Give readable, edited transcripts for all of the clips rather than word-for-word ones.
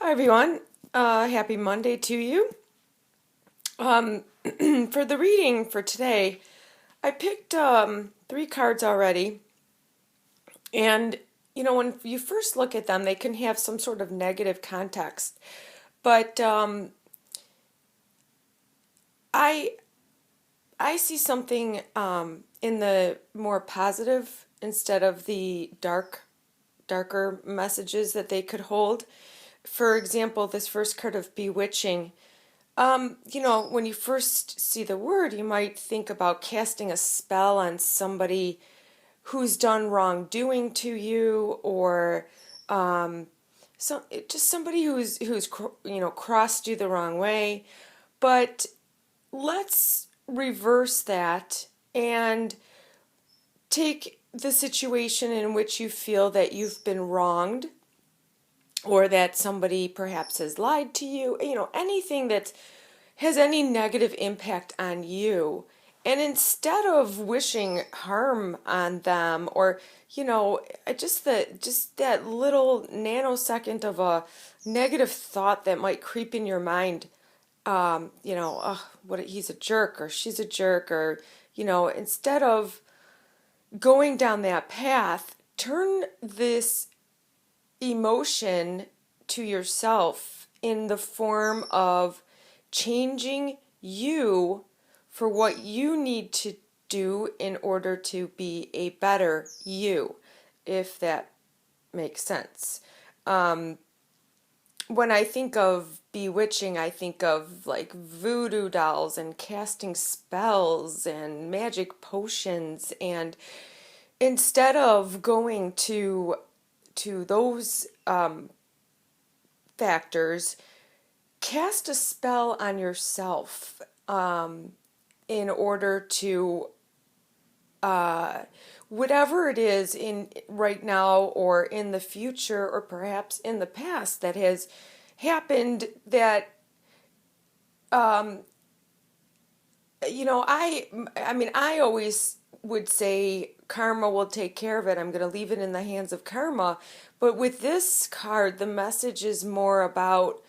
Hi everyone. Happy Monday to you. Um, for the reading for today, I picked three cards already, and when you first look at them, they can have some sort of negative context. But I I see something in the more positive instead of the darker messages that they could hold. For example, this first card of bewitching. When you first see the word, you might think about casting a spell on somebody who's done wrongdoing to you, or just somebody who's crossed you the wrong way. But let's reverse that and take the situation in which you feel that you've been wronged, or that somebody perhaps has lied to you, anything that has any negative impact on you. And instead of wishing harm on them, or just that little nanosecond of a negative thought that might creep in your mind, oh, what, he's a jerk or she's a jerk, or instead of going down that path, turn this emotion to yourself in the form of changing you for what you need to do in order to be a better you, if that makes sense. When I think of bewitching, I think of like voodoo dolls and casting spells and magic potions, and instead of going to those factors, cast a spell on yourself in order to whatever it is in right now or in the future or perhaps in the past that has happened, that I always would say karma will take care of it. I'm going to leave it in the hands of karma. But with this card, the message is more about,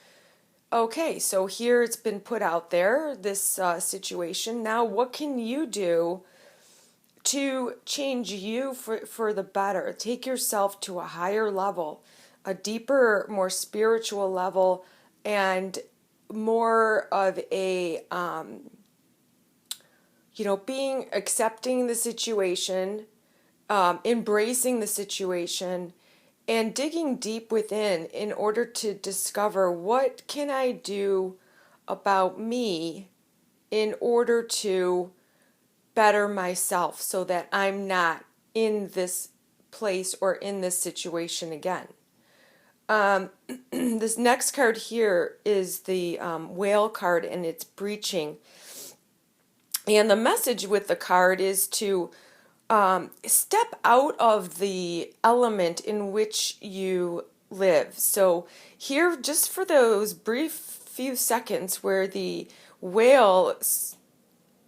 okay, so here it's been put out there, this situation. Now, what can you do to change you for the better? Take yourself to a higher level, a deeper, more spiritual level, and more of a being accepting the situation, embracing the situation, and digging deep within in order to discover what can I do about me in order to better myself so that I'm not in this place or in this situation again. This next card here is the whale card, and it's breaching. And the message with the card is to step out of the element in which you live. So here, just for those brief few seconds where the whale,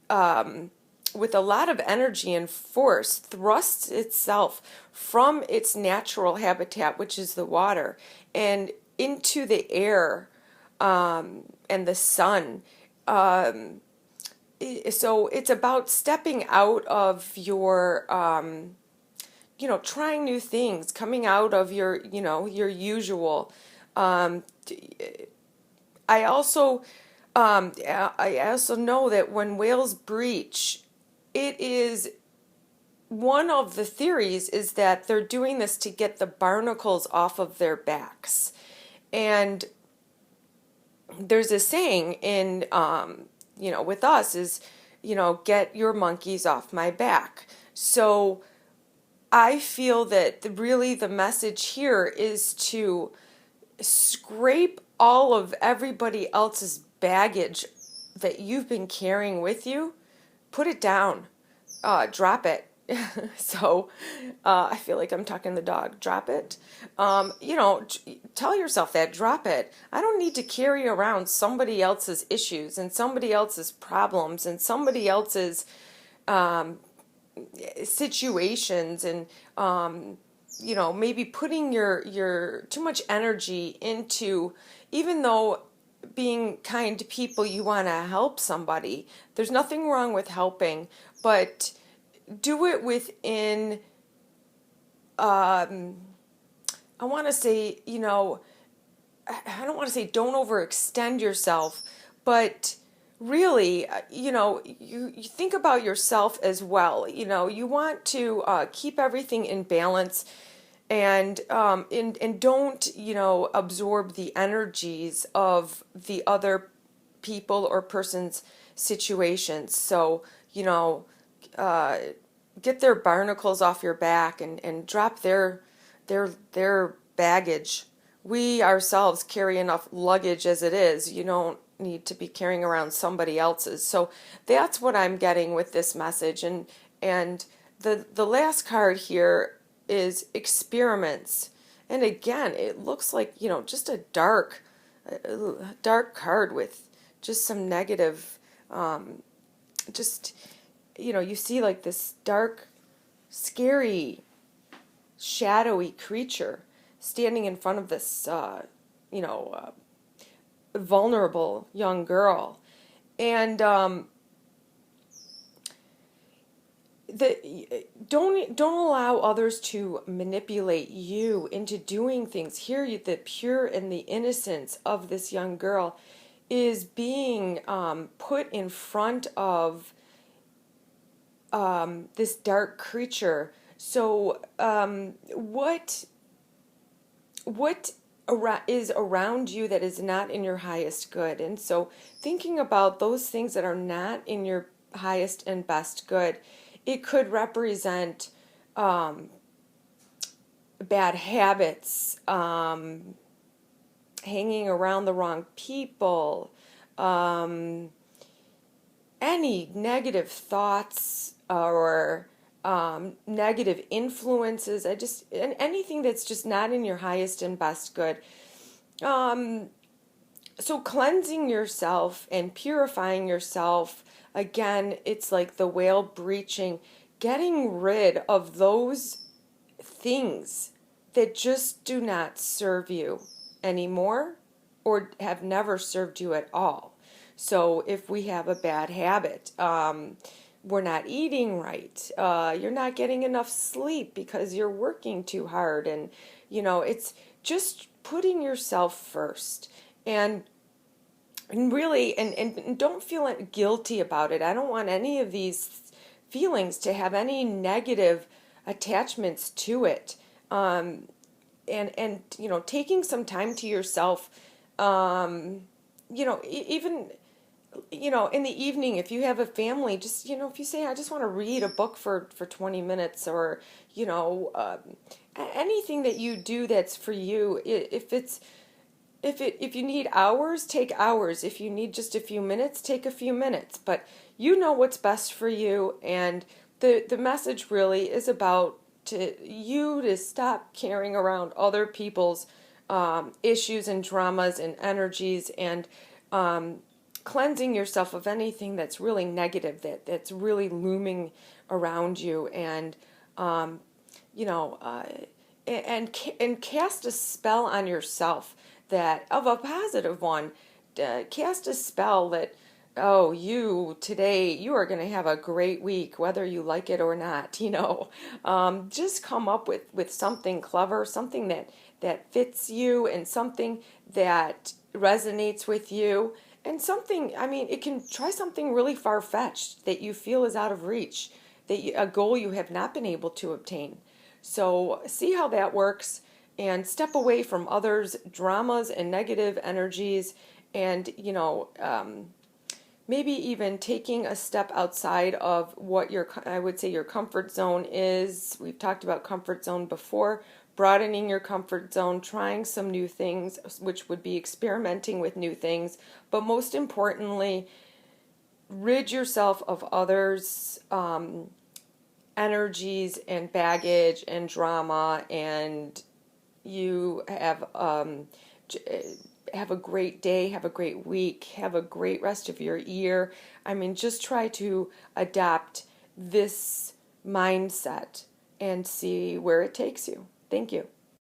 with a lot of energy and force, thrusts itself from its natural habitat, which is the water, and into the air and the sun. So it's about stepping out of your, trying new things, coming out of your usual. Um, I also, I also know that when whales breach, it is one of the theories is that they're doing this to get the barnacles off of their backs. And there's a saying in, with us is, get your monkeys off my back. So I feel that really the message here is to scrape all of everybody else's baggage that you've been carrying with you, put it down, drop it. So I feel like I'm talking to the dog. Drop it. Tell yourself that. Drop it. I don't need to carry around somebody else's issues and somebody else's problems and somebody else's situations and maybe putting your too much energy into, even though being kind to people, you want to help somebody. There's nothing wrong with helping, but do it within, um, I want to say, I don't want to say don't overextend yourself, but really, you think about yourself as well. You want to keep everything in balance, and don't absorb the energies of the other people or person's situations. So uh, get their barnacles off your back, and drop their baggage. We ourselves carry enough luggage as it is. You don't need to be carrying around somebody else's. So that's what I'm getting with this message. And the last card here is experiments. And again, it looks like, just a dark card with just some negative, just, you see like this dark, scary, shadowy creature standing in front of this, vulnerable young girl. And don't allow others to manipulate you into doing things. Here, the pure and the innocence of this young girl is being put in front of this dark creature. So, what is around you that is not in your highest good? And so, thinking about those things that are not in your highest and best good, it could represent bad habits, hanging around the wrong people, any negative thoughts or negative influences. Anything that's just not in your highest and best good. So cleansing yourself and purifying yourself, again, it's like the whale breaching, getting rid of those things that just do not serve you anymore or have never served you at all. So if we have a bad habit, we're not eating right, you're not getting enough sleep because you're working too hard, and it's just putting yourself first. And really, and don't feel guilty about it. I don't want any of these feelings to have any negative attachments to it. And taking some time to yourself, even in the evening, if you have a family, just if you say, I just want to read a book for 20 minutes, or anything that you do that's for you. If you need hours, take hours. If you need just a few minutes, take a few minutes. But you know what's best for you, and the message really is about you to stop carrying around other people's issues and dramas and energies, and cleansing yourself of anything that's really negative, that's really looming around you, and and cast a spell on yourself, that of a positive one. Cast a spell that, oh, today you are going to have a great week, whether you like it or not. Just come up with something clever, something that fits you, and something that resonates with you, and something, it can try something really far-fetched that you feel is out of reach, a goal you have not been able to obtain. So see how that works, and step away from others' dramas and negative energies, and maybe even taking a step outside of what I would say your comfort zone is. We've talked about comfort zone before. Broadening your comfort zone, trying some new things, which would be experimenting with new things, but most importantly, rid yourself of others' energies and baggage and drama, and you have a great day, have a great week, have a great rest of your year. Just try to adapt this mindset and see where it takes you. Thank you.